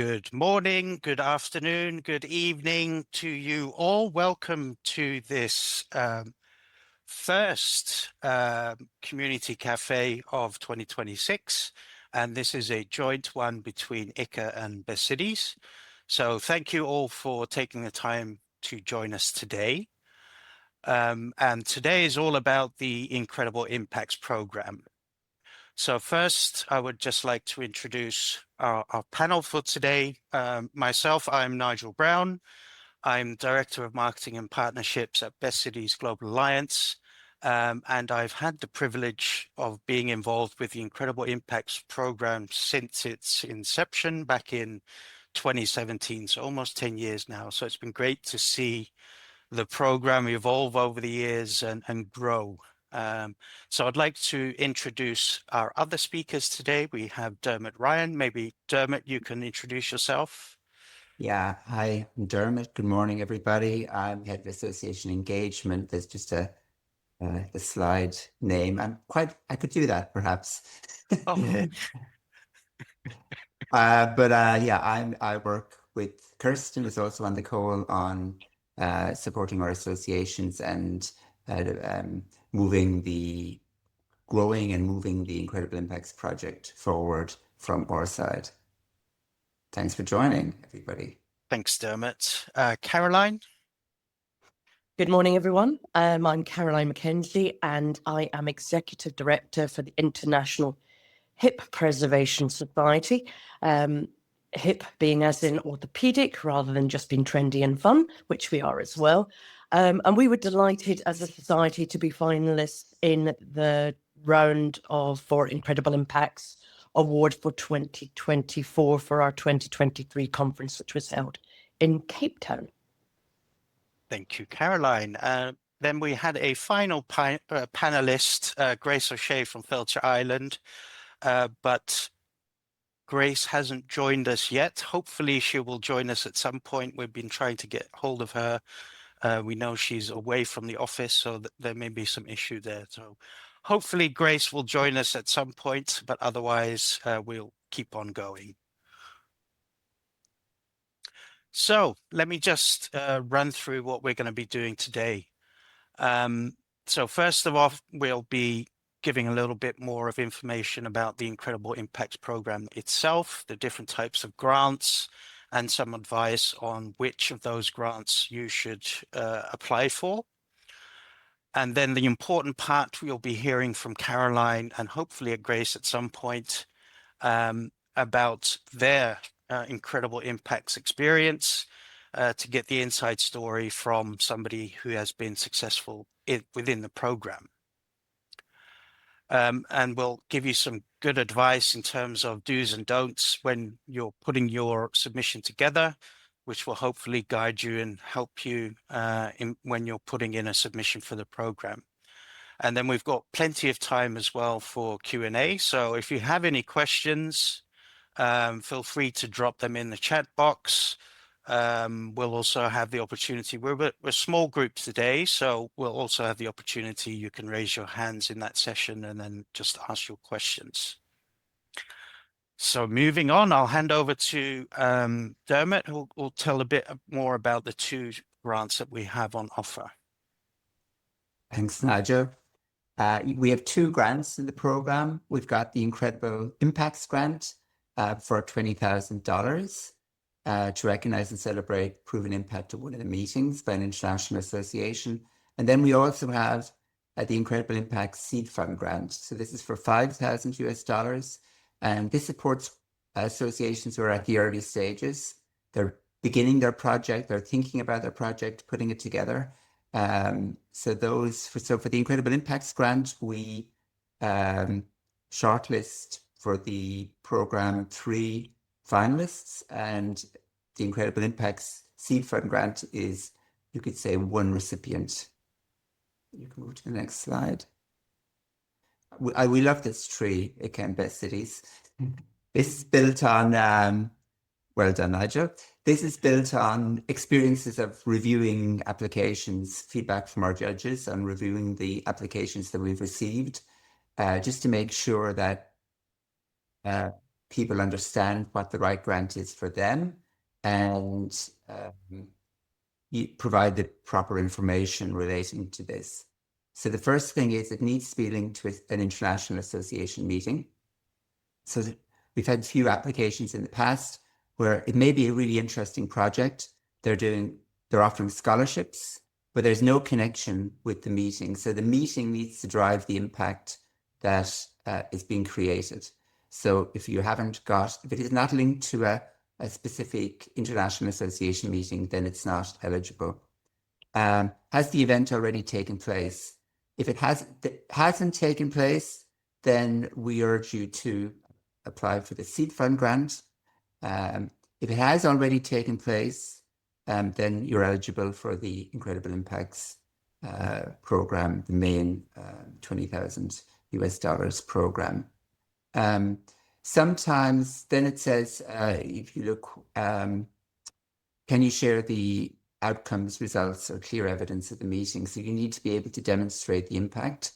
Good morning, good afternoon, good evening to you all. Welcome to this first Community Café of 2026. And this is a joint one between ICCA and BestCities. So thank you all for taking the time to join us today. And today is all about the Incredible Impacts Program. So first, I would just like to introduce our panel for today. Myself, I'm Nigel Brown. I'm Director of Marketing and Partnerships at BestCities Global Alliance. And I've had the privilege of being involved with the Incredible Impacts Program since its inception back in 2017, so almost 10 years now. So it's been great to see the program evolve over the years and grow. So I'd like to introduce our other speakers today. We have Dermot Ryan. Maybe Dermot, you can introduce yourself. Yeah, hi, I'm Dermot. Good morning, everybody. I'm head of association engagement. There's just the slide name. I could do that perhaps. Oh, Yeah, I work with Kirsten, who's also on the call on supporting our associations and growing and moving the Incredible Impacts project forward from our side. Thanks for joining, everybody. thanks, Dermot. Caroline? Good morning, everyone. I'm Caroline Mackenzie, and I am Executive Director for the International Hip Preservation Society. Hip being as in orthopedic rather than just being trendy and fun, which we are as well. And we were delighted as a society to be finalists in the round for Incredible Impacts Award for 2024 for our 2023 conference, which was held in Cape Town. Thank you, Caroline. Then we had a final panelist, Grace O'Shea from Fáilte Ireland, but Grace hasn't joined us yet. Hopefully she will join us at some point. We've been trying to get hold of her. We know she's away from the office, so there may be some issue there. So hopefully Grace will join us at some point, but otherwise we'll keep on going. So let me just run through what we're going to be doing today. So first of all, we'll be giving a little bit more of information about the Incredible Impacts Program itself, the different types of grants, and some advice on which of those grants you should apply for. And then the important part, we'll be hearing from Caroline and hopefully Grace at some point about their Incredible Impacts experience to get the inside story from somebody who has been successful within the program. And we'll give you some good advice in terms of do's and don'ts when you're putting your submission together, which will hopefully guide you and help you when you're putting in a submission for the program. And then we've got plenty of time as well for Q&A. So if you have any questions, feel free to drop them in the chat box. We'll also have the opportunity, we're a small group today, so we'll also have the opportunity, you can raise your hands in that session and then just ask your questions. So moving on, I'll hand over to Dermot, who will tell a bit more about the two grants that we have on offer. Thanks, Nigel. We have two grants in the program. We've got the Incredible Impacts Grant for $20,000 to recognize and celebrate proven impact of one of the meetings by an international association. And then we also have the Incredible Impacts Seed Fund Grant. So this is for $5,000 and this supports associations who are at the early stages. They're beginning their project, they're thinking about their project, putting it together. So for the Incredible Impacts Grant, we shortlist for the program 3 finalists, and the Incredible Impacts Seed Fund Grant is, you could say, one recipient. You can move to the next slide. We love this tree, again, BestCities. This is built on, well done, Nigel. This is built on experiences of reviewing applications, feedback from our judges, and reviewing the applications that we've received, just to make sure that people understand what the right grant is for them, and you provide the proper information relating to this. So the first thing is it needs to be linked with an international association meeting. So we've had a few applications in the past where it may be a really interesting project. They're offering scholarships, but there's no connection with the meeting. So the meeting needs to drive the impact that is being created. So if it is not linked to a specific international association meeting, then it's not eligible. Has the event already taken place? If it hasn't taken place, then we urge you to apply for the seed fund grant. If it has already taken place, then you're eligible for the Incredible Impacts program, the main $20,000 program. Sometimes then it says, if you look, can you share the outcomes, results, or clear evidence of the meeting? So you need to be able to demonstrate the impact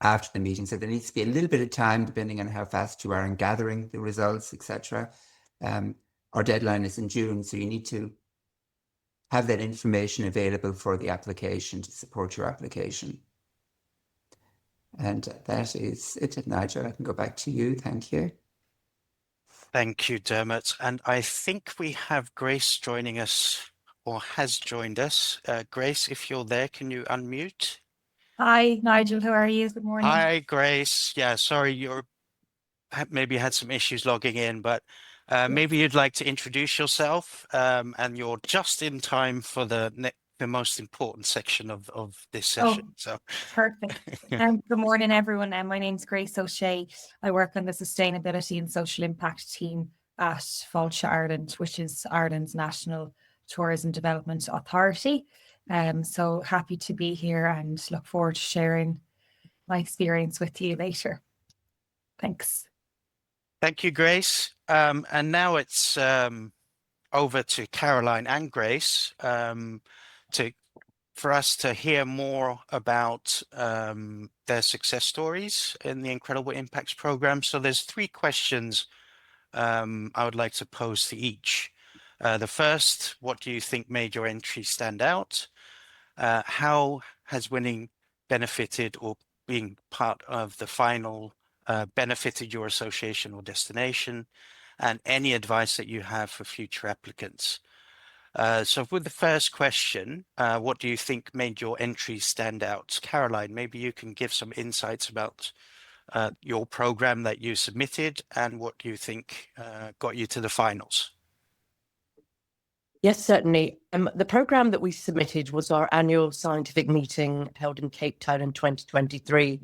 after the meeting. So there needs to be a little bit of time, depending on how fast you are in gathering the results, etc. Our deadline is in June, so you need to have that information available for the application to support your application. And that is it, Nigel. I can go back to you. Thank you. Thank you, Dermot. And I think we have Grace joining us, or has joined us. Grace, if you're there, can you unmute? Hi, Nigel. How are you? Good morning. Hi, Grace. Yeah, sorry, maybe had some issues logging in, but maybe you'd like to introduce yourself, and you're just in time for the most important section of this session. So perfect. Good morning, everyone. My name's Grace O'Shea. I work on the Sustainability and Social Impact team at Fáilte Ireland, which is Ireland's National Tourism Development Authority. So happy to be here and look forward to sharing my experience with you later. Thanks. thank you, Grace. And now it's over to Caroline and Grace for us to hear more about their success stories in the Incredible Impacts program. So there's 3 questions I would like to pose to each. The first, what do you think made your entry stand out? How has winning benefited, or being part of the final benefited your association or destination? And any advice that you have for future applicants? So with the first question, what do you think made your entry stand out? Caroline, maybe you can give some insights about your program that you submitted and what do you think got you to the finals? Yes, certainly. The program that we submitted was our annual scientific meeting held in Cape Town in 2023.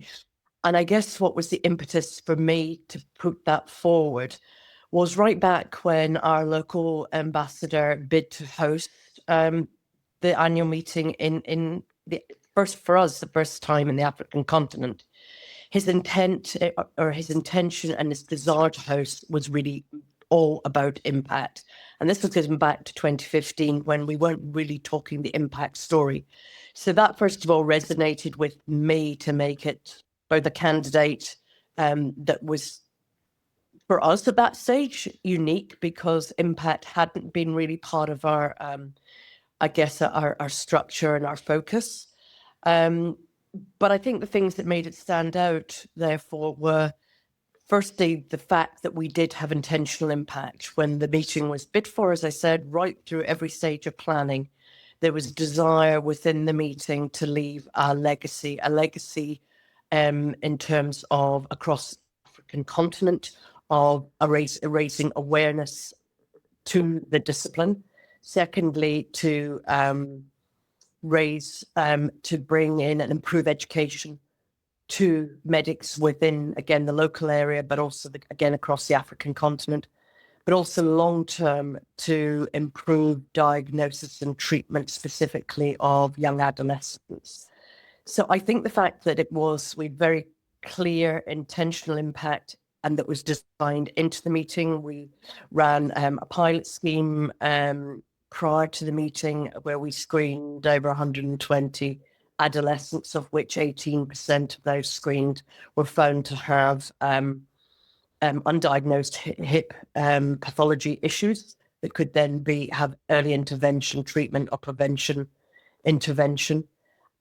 And I guess what was the impetus for me to put that forward was right back when our local ambassador bid to host the annual meeting in the first time in the African continent. His intent or his intention and his desire to host was really all about impact. And this was going back to 2015 when we weren't really talking the impact story. So that first of all resonated with me to make it both a candidate that was, for us at that stage, unique because impact hadn't been really part of our, I guess, our structure and our focus. But I think the things that made it stand out, therefore, were firstly, the fact that we did have intentional impact when the meeting was bid for, as I said, right through every stage of planning. There was desire within the meeting to leave a legacy in terms of across the African continent of raising awareness to the discipline. Secondly, to bring in and improve education to medics within, again, the local area, but also, again, across the African continent, but also long-term to improve diagnosis and treatment specifically of young adolescents. So I think the fact that we very clear intentional impact and that was designed into the meeting. We ran a pilot scheme prior to the meeting where we screened over 120 adolescents, of which 18% of those screened were found to have undiagnosed hip pathology issues that could then have early intervention, treatment, or prevention intervention.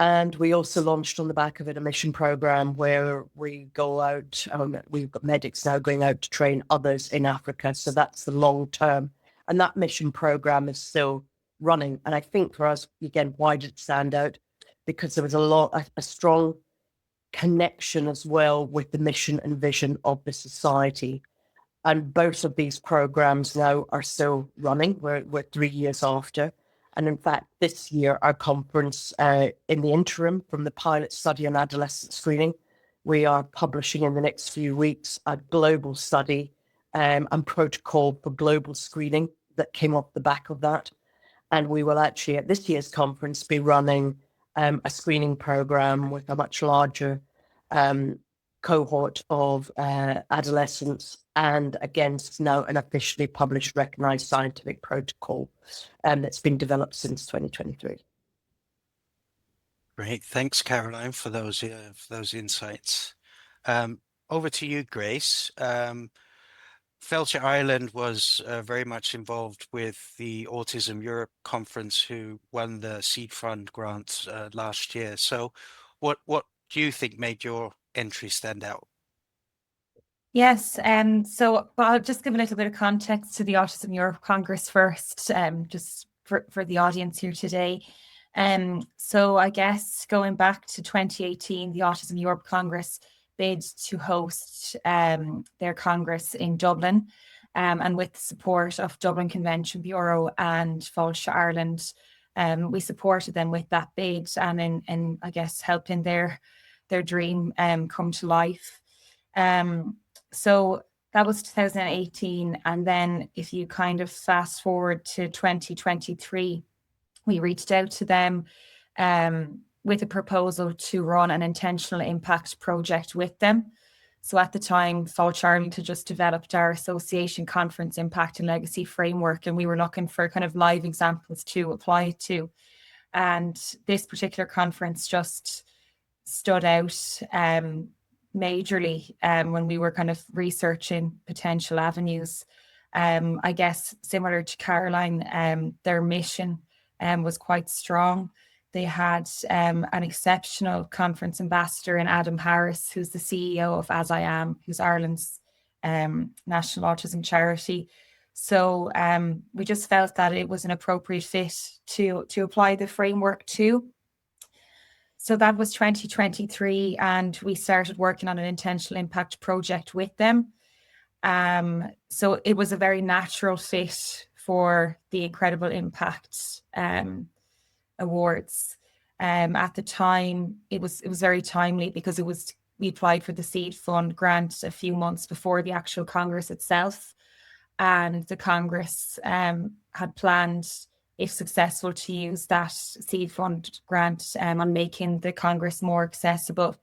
And we also launched on the back of it a mission program where we go out, we've got medics now going out to train others in Africa. So that's the long term. And that mission program is still running. And I think for us, again, why did it stand out? Because there was a strong connection as well with the mission and vision of the society. And both of these programs now are still running. We're 3 years after. And in fact, this year, our conference, in the interim from the pilot study on adolescent screening, we are publishing in the next few weeks a global study and protocol for global screening that came off the back of that. And we will actually, at this year's conference, be running a screening program with a much larger cohort of adolescents, and against now an officially published, recognized scientific protocol that's been developed since 2023. Great, thanks, Caroline, for those insights. Over to you, Grace. Fáilte Ireland was very much involved with the Autism-Europe conference, who won the seed fund grant last year. So what do you think made your entry stand out? Yes, so but I'll just give a little bit of context to the Autism-Europe Congress first, just for the audience here today. So I guess going back to 2018, the Autism-Europe Congress bid to host their Congress in Dublin, and with the support of Dublin Convention Bureau and Fáilte Ireland, we supported them with that bid and in I guess helping their dream come to life. So that was 2018, and then if you kind of fast forward to 2023, we reached out to them with a proposal to run an intentional impact project with them. So at the time, Fáilte Ireland had just developed our association conference impact and legacy framework, and we were looking for kind of live examples to apply it to. And this particular conference just stood out majorly when we were kind of researching potential avenues. I guess similar to Caroline, their mission was quite strong. They had an exceptional conference ambassador in Adam Harris, who's the CEO of As I Am, who's Ireland's national autism charity. So we just felt that it was an appropriate fit to apply the framework to. So that was 2023, and we started working on an intentional impact project with them. So it was a very natural fit for the Incredible Impact Awards. At the time, it was very timely because we applied for the seed fund grant a few months before the actual Congress itself, and the Congress had planned, if successful, to use that seed fund grant on making the Congress more accessible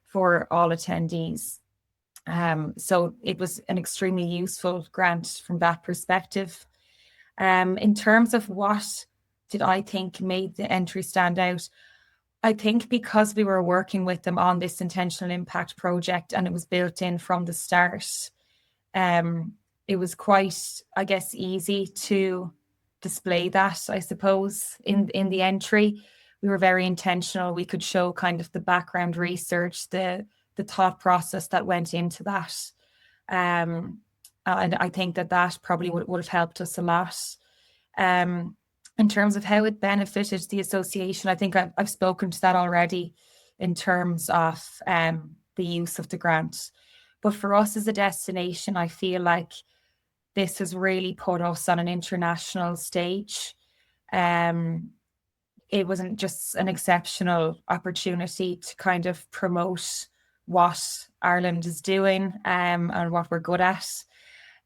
for all attendees. So it was an extremely useful grant from that perspective. In terms of what did I think made the entry stand out, I think because we were working with them on this intentional impact project and it was built in from the start, it was quite, I guess, easy to display that, I suppose, in the entry. We were very intentional. We could show kind of the background research, the thought process that went into that. And I think that probably would have helped us a lot. In terms of how it benefited the association, I think I've spoken to that already in terms of the use of the grant. But for us as a destination, I feel like this has really put us on an international stage. It wasn't just an exceptional opportunity to kind of promote what Ireland is doing and what we're good at.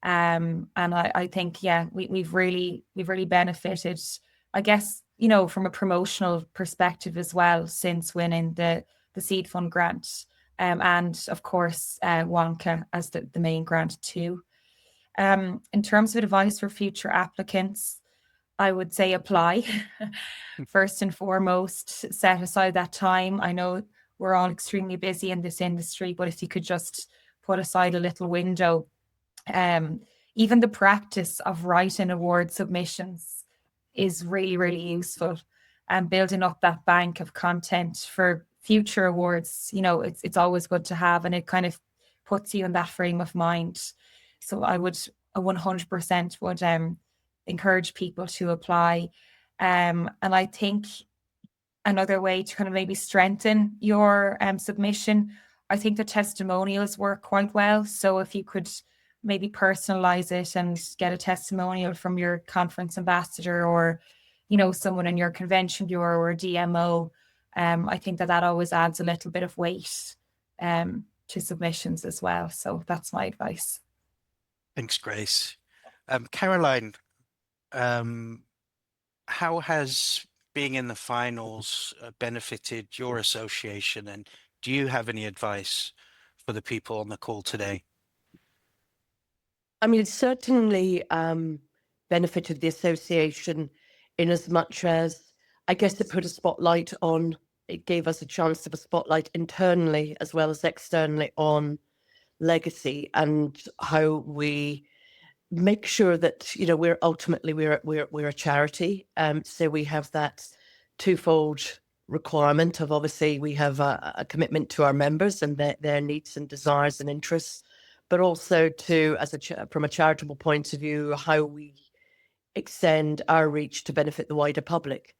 And I think, yeah, we've really benefited, I guess, from a promotional perspective as well, since winning the seed fund grant, and of course WONCA as the main grant too. In terms of advice for future applicants, I would say apply. First and foremost, set aside that time. I know we're all extremely busy in this industry, but if you could just put aside a little window. Even the practice of writing award submissions is really, really useful, and building up that bank of content for future awards. You know, it's always good to have, and it kind of puts you in that frame of mind. So I would 100% would encourage people to apply. And I think another way to kind of maybe strengthen your submission, I think the testimonials work quite well. So if you could maybe personalize it and get a testimonial from your conference ambassador, or, you know, someone in your convention bureau or DMO, I think that always adds a little bit of weight to submissions as well. So that's my advice. Thanks, Grace. Caroline, how has being in the finals benefited your association, and do you have any advice for the people on the call today? I mean, it certainly benefited the association in as much as, I guess, it put a spotlight on, it gave us a chance to have a spotlight internally as well as externally on legacy and how we make sure that, you know, we're ultimately we're a charity. So we have that twofold requirement of, obviously we have a commitment to our members and their needs and desires and interests, but also to, from a charitable point of view, how we extend our reach to benefit the wider public.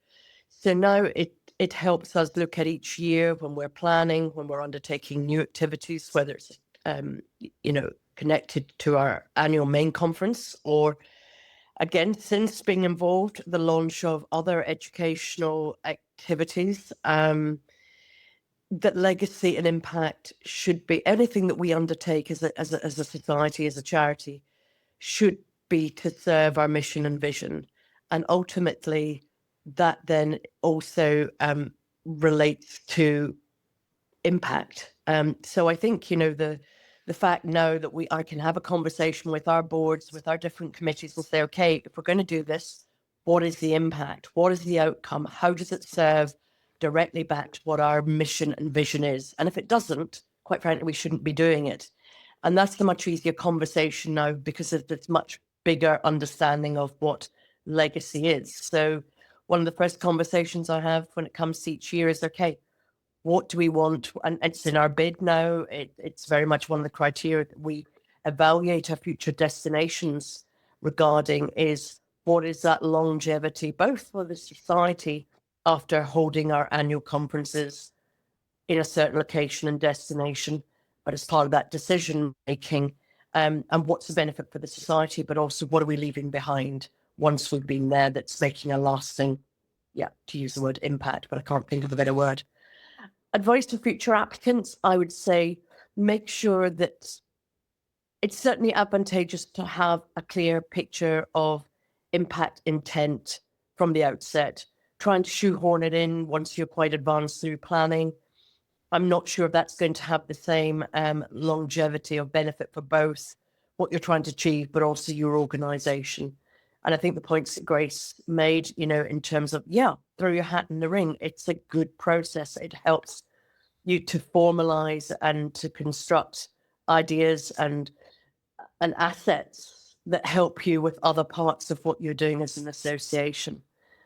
So now it helps us look at each year when we're planning, when we're undertaking new activities, whether it's you know, connected to our annual main conference, or again, since being involved, the launch of other educational activities, that legacy and impact should be, anything that we undertake as a society, as a charity, should be to serve our mission and vision. And ultimately, that then also relates to impact. So I think, you know, the fact now that I can have a conversation with our boards, with our different committees, and say, okay, if we're going to do this, what is the impact? What is the outcome? How does it serve directly back to what our mission and vision is? And if it doesn't, quite frankly, we shouldn't be doing it. And that's a much easier conversation now because of this much bigger understanding of what legacy is. So one of the first conversations I have when it comes to each year is, okay, what do we want? And it's in our bid now. It's very much one of the criteria that we evaluate our future destinations regarding is, what is that longevity, both for the society after holding our annual conferences in a certain location and destination, but as part of that decision making, and what's the benefit for the society, but also what are we leaving behind once we've been there that's making a lasting, to use the word impact, but I can't think of a better word. Advice to future applicants, I would say, make sure that it's certainly advantageous to have a clear picture of impact intent from the outset. Trying to shoehorn it in once you're quite advanced through planning, I'm not sure if that's going to have the same longevity of benefit for both what you're trying to achieve, but also your organisation. And I think the points that Grace made, you know, in terms of, throw your hat in the ring, it's a good process. It helps you to formalize and to construct ideas and assets that help you with other parts of what you're doing as an association.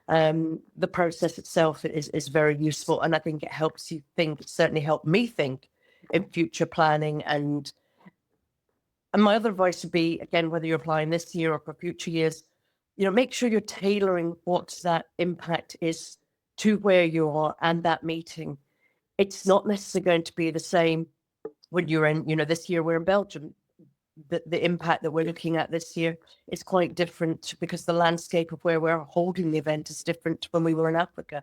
The process itself is very useful, and I think it helps you think. It certainly helped me think in future planning. And my other advice would be, again, whether you're applying this year or for future years, you know, make sure you're tailoring what that impact is to where you are and that meeting. It's not necessarily going to be the same when you're in, you know, this year we're in Belgium. The impact that we're looking at this year is quite different because the landscape of where we're holding the event is different to when we were in Africa.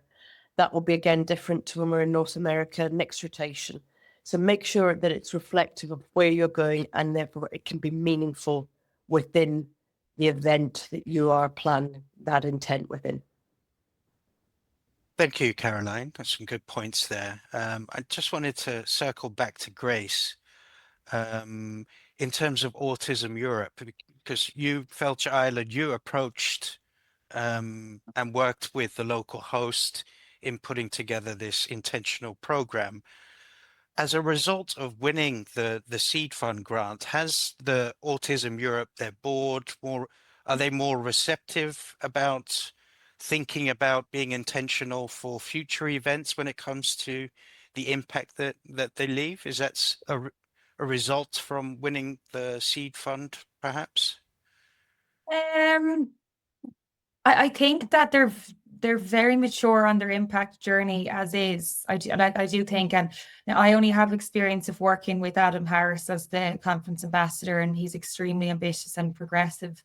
That will be, again, different to when we're in North America next rotation. So make sure that it's reflective of where you're going, and therefore it can be meaningful within the event that you are planning that intent within. Thank you, Caroline. That's some good points there. I just wanted to circle back to Grace in terms of Autism-Europe, because you, Fáilte Ireland, you approached and worked with the local host in putting together this intentional program. as a result of winning the seed fund grant, has the Autism-Europe, their board, are they more receptive about thinking about being intentional for future events when it comes to the impact that they leave? Is that a result from winning the seed fund, perhaps? I think that they're very mature on their impact journey as is. I do think, and now I only have experience of working with Adam Harris as the conference ambassador, and he's extremely ambitious and progressive.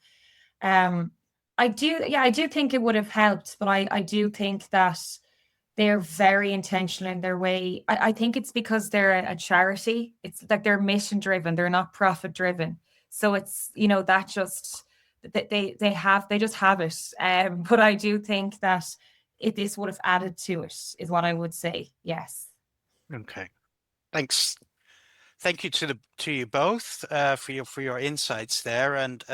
I do think it would have helped, but I do think that they're very intentional in their way. I think it's because they're a charity. It's like they're mission driven. They're not profit driven. So it's, that just they just have it. But I do think that this would have added to it, is what I would say. Yes. Okay. Thanks. Thank you to you both for your insights there. And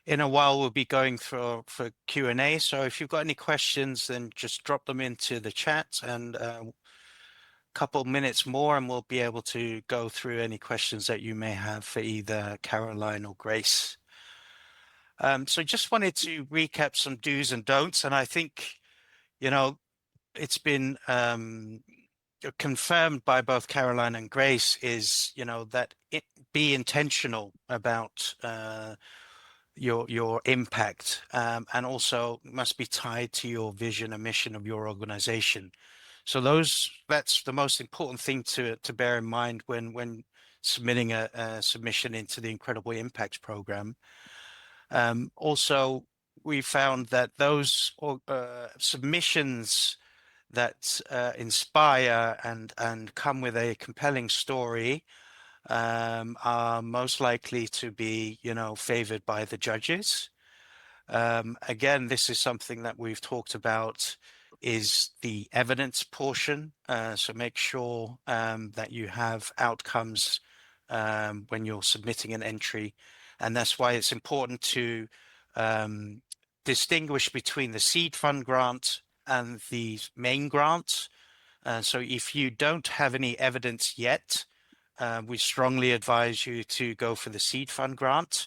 in a while, we'll be going for Q&A. So if you've got any questions, then just drop them into the chat, and a couple minutes more, and we'll be able to go through any questions that you may have for either Caroline or Grace. So just wanted to recap some do's and don'ts. And I think, it's been confirmed by both Caroline and Grace is, that be intentional about your impact, and also must be tied to your vision and mission of your organization. So that's the most important thing to bear in mind when submitting a submission into the Incredible Impact Program. Also, we found that those submissions that inspire and come with a compelling story are most likely to be, favored by the judges. Again, this is something that we've talked about, is the evidence portion. So make sure that you have outcomes when you're submitting an entry. And that's why it's important to distinguish between the seed fund grant and the main grant. So if you don't have any evidence yet, we strongly advise you to go for the seed fund grant.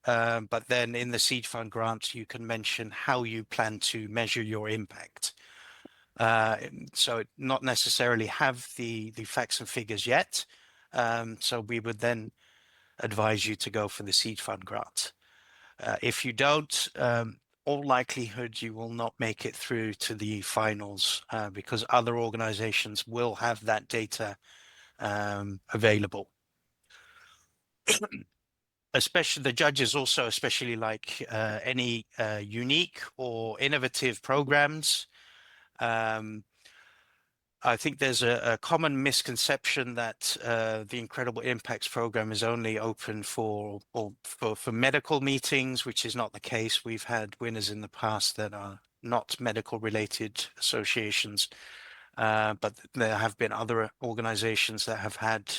But then in the seed fund grant, you can mention how you plan to measure your impact. So not necessarily have the facts and figures yet. So we would then advise you to go for the seed fund grant. If you don't, all likelihood you will not make it through to the finals, because other organizations will have that data available. Especially the judges also especially like any unique or innovative programs. I think there's a common misconception that the Incredible Impacts Program is only open for medical meetings, which is not the case. We've had winners in the past that are not medical related associations, but there have been other organizations that have had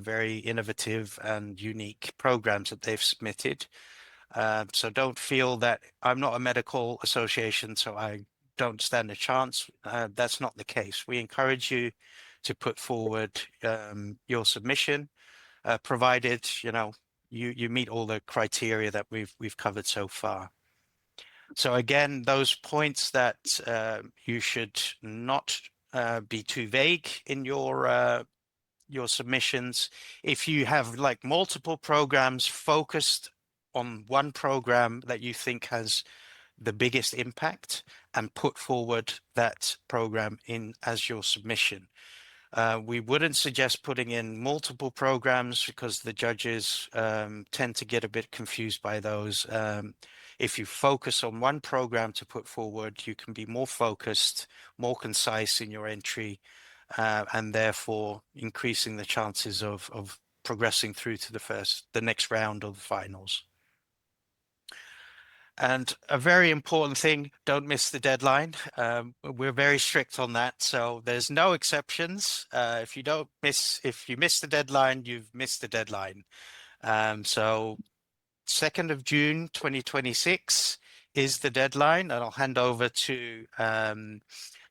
very innovative and unique programs that they've submitted. So don't feel that I'm not a medical association, so I don't stand a chance. That's not the case. We encourage you to put forward your submission, provided you meet all the criteria that we've covered so far. So again, those points that you should not be too vague in your submissions. If you have like multiple programs, focused on one program that you think has the biggest impact, and put forward that program in as your submission. We wouldn't suggest putting in multiple programs because the judges tend to get a bit confused by those. If you focus on one program to put forward, you can be more focused, more concise in your entry, and therefore increasing the chances of progressing through to the next round of the finals. And a very important thing, don't miss the deadline. We're very strict on that, so there's no exceptions. If you miss the deadline, you've missed the deadline. So 2nd of June 2026 is the deadline, and I'll hand over to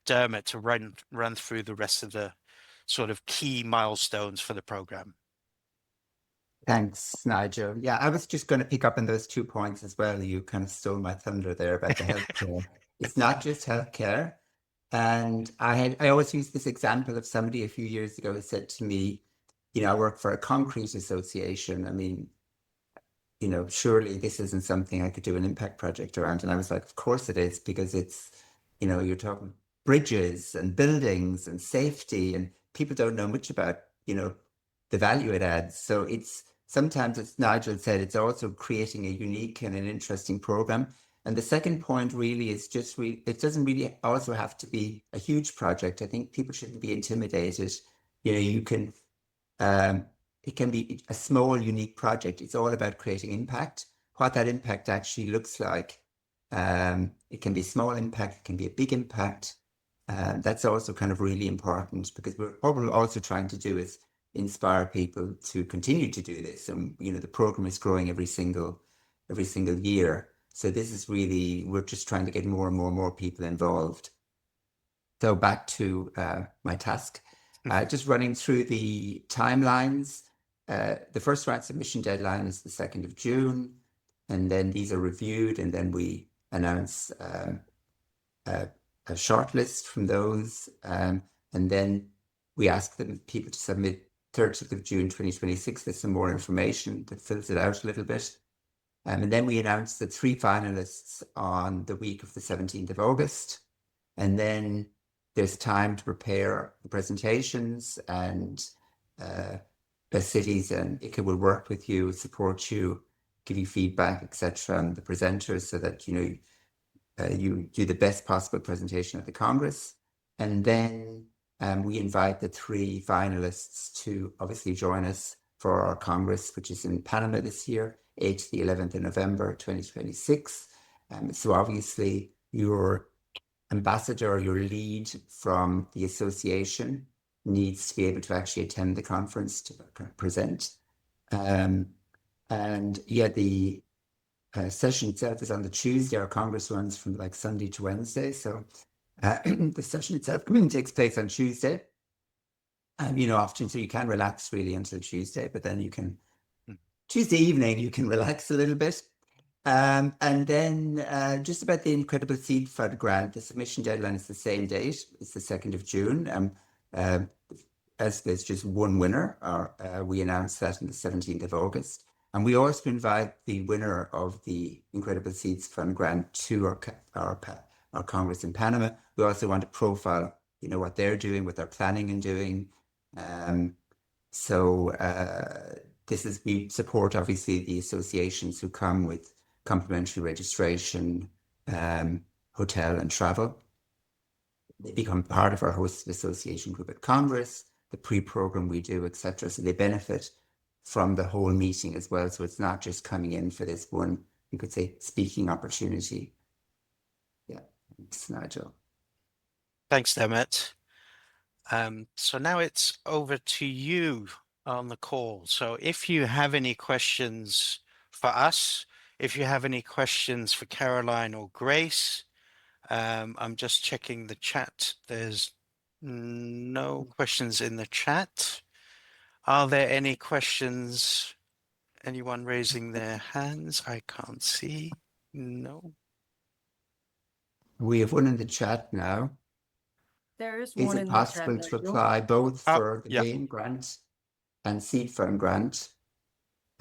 Dermot to run through the rest of the sort of key milestones for the program. Thanks, Nigel. Yeah, I was just going to pick up on those 2 points as well. You kind of stole my thunder there about the healthcare. It's not just healthcare. And I always use this example of somebody a few years ago who said to me, I work for a concrete association. I mean, surely this isn't something I could do an impact project around. And I was like, of course it is, because it's, you're talking bridges and buildings and safety, and people don't know much about, the value it adds. So sometimes, as Nigel said, it's also creating a unique and an interesting program. And the second point really is just, it doesn't really also have to be a huge project. I think people shouldn't be intimidated. You can, it can be a small, unique project. It's all about creating impact. What that impact actually looks like. It can be small impact, it can be a big impact. That's also kind of really important, because what we're also trying to do is inspire people to continue to do this. And, the program is growing every single year. So this is really, we're just trying to get more and more people involved. So back to my task, just running through the timelines. The first round submission deadline is the 2nd of June, and then these are reviewed, and then we announce a shortlist from those, and then we ask people to submit 30th of June 2026. There's some more information that fills it out a little bit. And then we announce the 3 finalists on the week of the 17th of August. And then there's time to prepare the presentations, and Best Cities and ICCA will work with you, support you, give you feedback, etc., and the presenters, so that you do the best possible presentation at the Congress. And then we invite the 3 finalists to obviously join us for our Congress, which is in Panama this year, 8th to the 11th of November 2026. So obviously your ambassador, your lead from the association, needs to be able to actually attend the conference to present. And yeah, the session itself is on the Tuesday. Our Congress runs from like Sunday to Wednesday. So the session itself takes place on Tuesday. Often, so you can relax really until Tuesday, but then you can, Tuesday evening, you can relax a little bit. And then just about the Incredible Seed Fund grant, the submission deadline is the same date. It's the 2nd of June. As there's just one winner, we announced that on the 17th of August. And we also invite the winner of the Incredible Seeds Fund grant to our Congress in Panama. We also want to profile, what they're doing, what they're planning and doing. We support obviously the associations who come with complimentary registration, hotel and travel. They become part of our hosted association group at Congress, the pre-program we do, etc. So they benefit from the whole meeting as well. So it's not just coming in for this one, you could say, speaking opportunity. Yeah, thanks, Nigel. Thanks, Dermot. So now it's over to you on the call. So if you have any questions for us, if you have any questions for Caroline or Grace, I'm just checking the chat. There's no questions in the chat. Are there any questions? Anyone raising their hands? I can't see. No. We have one in the chat now. There is Is one it in the possible chat, to Nigel. apply both for the yeah. main grant and seed fund grant?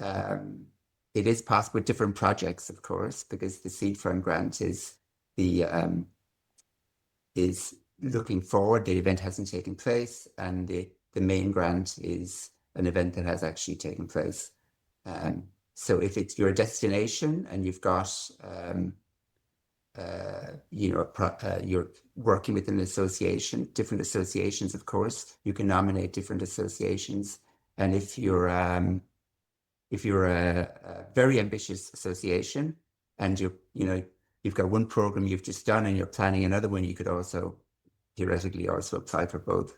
It is possible with different projects, of course, because the seed fund grant is looking forward. The event hasn't taken place, and the main grant is an event that has actually taken place. So if it's your destination and you've got you're working with an association, different associations, of course, you can nominate different associations. And if you're a very ambitious association and you've got one program you've just done and you're planning another one, you could also theoretically also apply for both.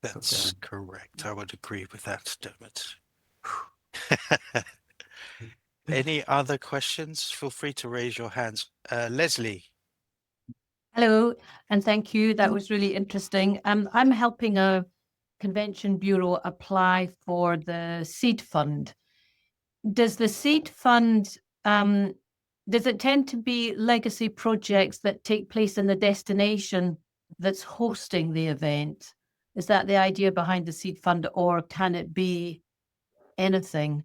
That's correct. I would agree with that, Dermot. Any other questions? Feel free to raise your hands. Leslie. Hello, and thank you. That was really interesting. I'm helping a convention bureau apply for the seed fund. Does the seed fund, does it tend to be legacy projects that take place in the destination that's hosting the event? Is that the idea behind the seed fund, or can it be anything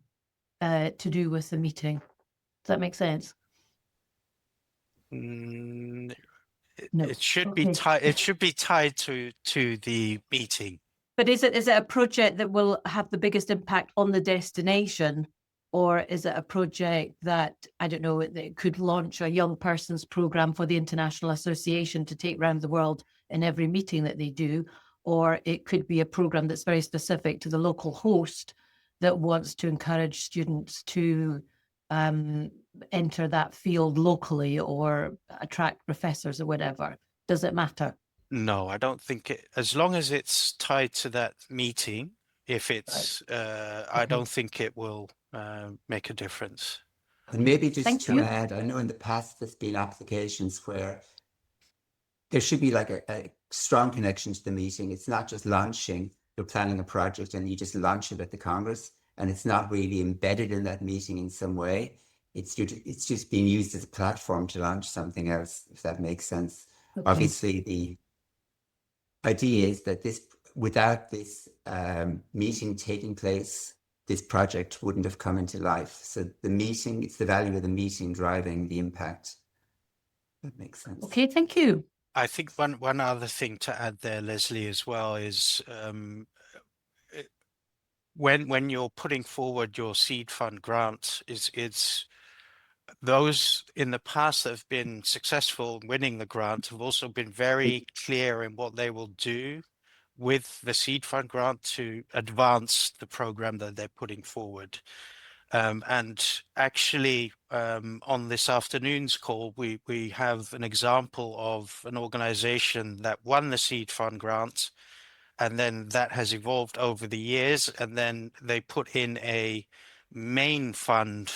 to do with the meeting? Does that make sense? Mm, No. it should be tied. It should be tied to the meeting. But is it a project that will have the biggest impact on the destination, or is it a project that, I don't know, that could launch a young person's program for the International Association to take around the world in every meeting that they do, or it could be a program that's very specific to the local host that wants to encourage students to enter that field locally or attract professors or whatever? Does it matter? No, I don't think it, as long as it's tied to that meeting, if it's, I don't think it will make a difference. And maybe just Thank to you. add, I know in the past there's been applications where there should be like a strong connection to the meeting. It's not just launching, you're planning a project and you just launch it at the Congress, and it's not really embedded in that meeting in some way. It's just being used as a platform to launch something else, if that makes sense. Okay. Obviously, the idea is that without this meeting taking place, this project wouldn't have come into life. So the meeting, it's the value of the meeting driving the impact. That makes sense. Okay, thank you. I think one other thing to add there, Leslie, as well, is when you're putting forward your seed fund grant, it's those in the past that have been successful winning the grant have also been very clear in what they will do with the seed fund grant to advance the program that they're putting forward. And actually, on this afternoon's call, we have an example of an organization that won the seed fund grant, and then that has evolved over the years, and then they put in a main fund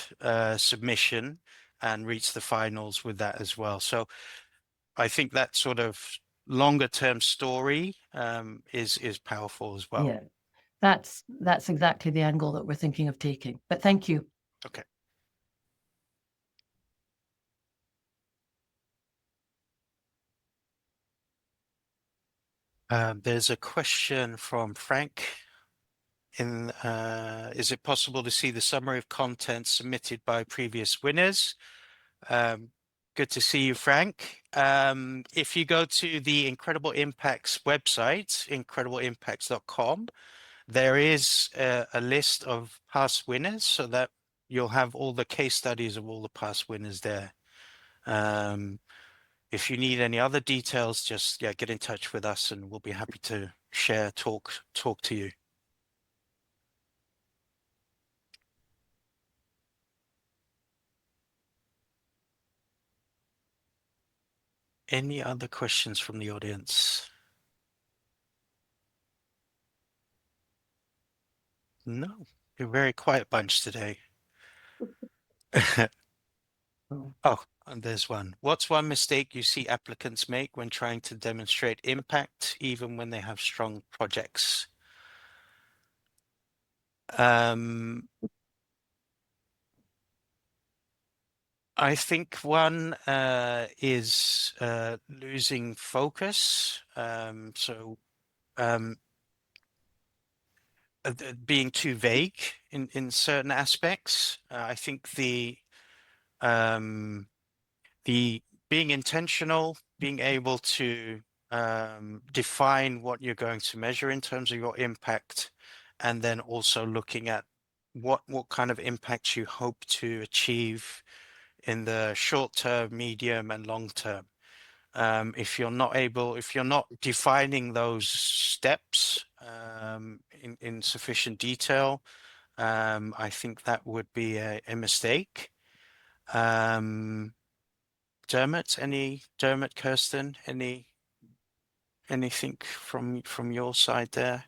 submission and reached the finals with that as well. So I think that sort of longer term story is powerful as well. Yeah, that's exactly the angle that we're thinking of taking. But thank you. Okay. There's a question from Frank. Is it possible to see the summary of content submitted by previous winners? Good to see you, Frank. If you go to the Incredible Impacts website, incredibleimpacts.com, there is a list of past winners, so that you'll have all the case studies of all the past winners there. If you need any other details, just get in touch with us and we'll be happy to share, talk to you. Any other questions from the audience? No, you're a very quiet bunch today. Oh, and there's one. What's one mistake you see applicants make when trying to demonstrate impact, even when they have strong projects? I think one is losing focus. Being too vague in certain aspects. I think the being intentional, being able to define what you're going to measure in terms of your impact, and then also looking at what kind of impact you hope to achieve in the short term, medium, and long term. If you're not defining those steps in sufficient detail, I think that would be a mistake. Dermot, Kirsten, anything from your side there?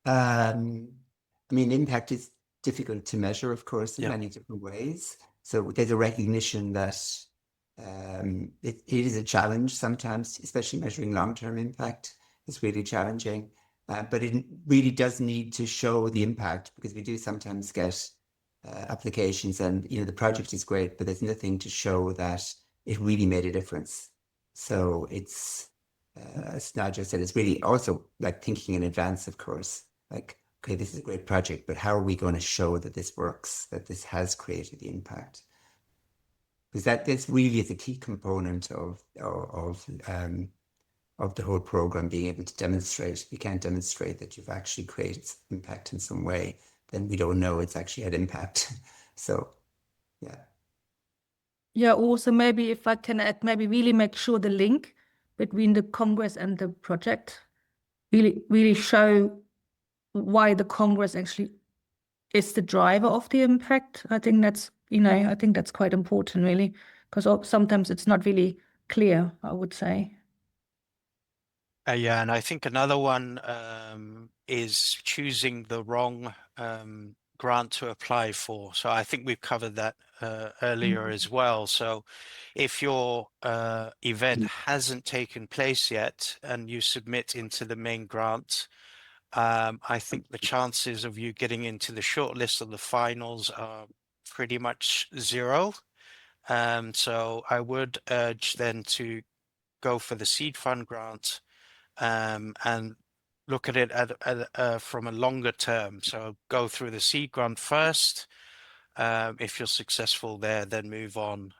I mean, impact is difficult to measure, of course, in Yeah. many different ways. So there's a recognition that It is a challenge sometimes, especially measuring long-term impact is really challenging. But it really does need to show the impact, because we do sometimes get applications and, you know, the project is great, but there's nothing to show that it really made a difference. So it's, as Nigel said, it's really also like thinking in advance, of course, like, okay, this is a great project, but how are we going to show that this works, that this has created the impact? Because this really is a key component of the whole program, being able to demonstrate. If you can't demonstrate that you've actually created impact in some way, then we don't know it's actually had impact. So, yeah. Yeah, also maybe if I can add, maybe really make sure the link between the Congress and the project, really show why the Congress actually is the driver of the impact. I think that's, you know, I think that's quite important, really, because sometimes it's not really clear, I would say. Yeah, and I think another one is choosing the wrong grant to apply for. So I think we've covered that earlier as well. So if your event hasn't taken place yet and you submit into the main grant, I think the chances of you getting into the shortlist of the finals are pretty much zero. So I would urge then to go for the seed fund grant and look at it from a longer term. So go through the seed grant first. If you're successful there, then move on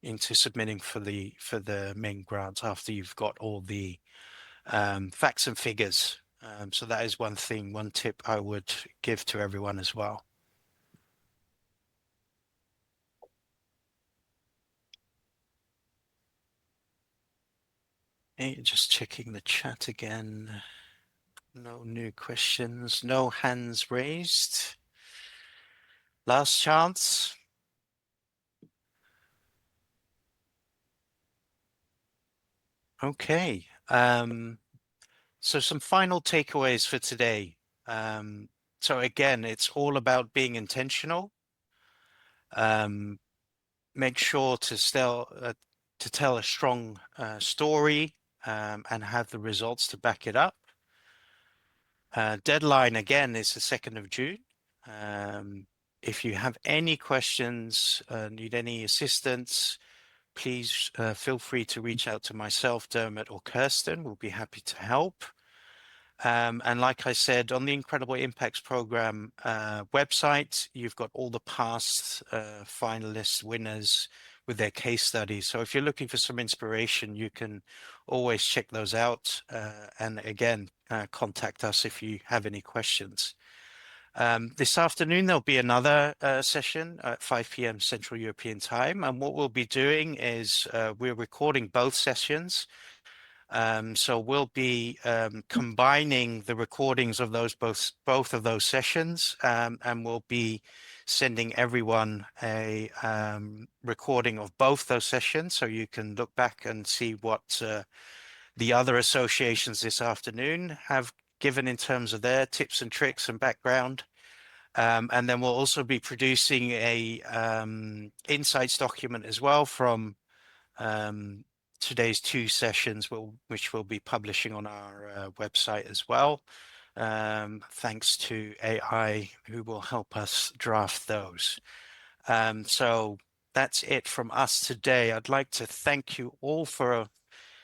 into submitting for the main grant after you've got all the facts and figures. So that is one tip I would give to everyone as well. Okay, just checking the chat again. No new questions, no hands raised. Last chance. Okay. So some final takeaways for today. So again, it's all about being intentional. Make sure to tell a strong story and have the results to back it up. Deadline again is the 2nd of June. If you have any questions, need any assistance, please feel free to reach out to myself, Dermot, or Kirsten. We'll be happy to help. And like I said, on the Incredible Impacts Program website, you've got all the past finalists, winners with their case studies. So if you're looking for some inspiration, you can always check those out. And again, contact us if you have any questions. This afternoon, there'll be another session at 5 p.m. Central European Time. And what we'll be doing is we're recording both sessions. So we'll be combining the recordings of both of those sessions, and we'll be sending everyone a recording of both those sessions, so you can look back and see what the other associations this afternoon have given in terms of their tips and tricks and background. And then we'll also be producing a insights document as well from today's 2 sessions, which we'll be publishing on our website as well. Thanks to AI, who will help us draft those. So that's it from us today. I'd like to thank you all for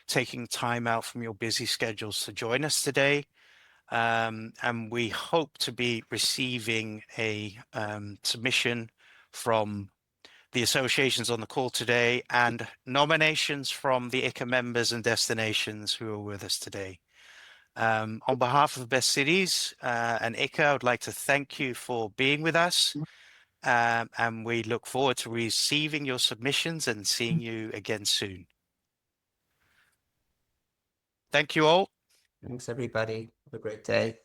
taking time out from your busy schedules to join us today. And we hope to be receiving a submission from the associations on the call today and nominations from the ICCA members and destinations who are with us today. On behalf of Best Cities and ICCA, I would like to thank you for being with us. And we look forward to receiving your submissions and seeing you again soon. Thank you all. Thanks, everybody. Have a great day.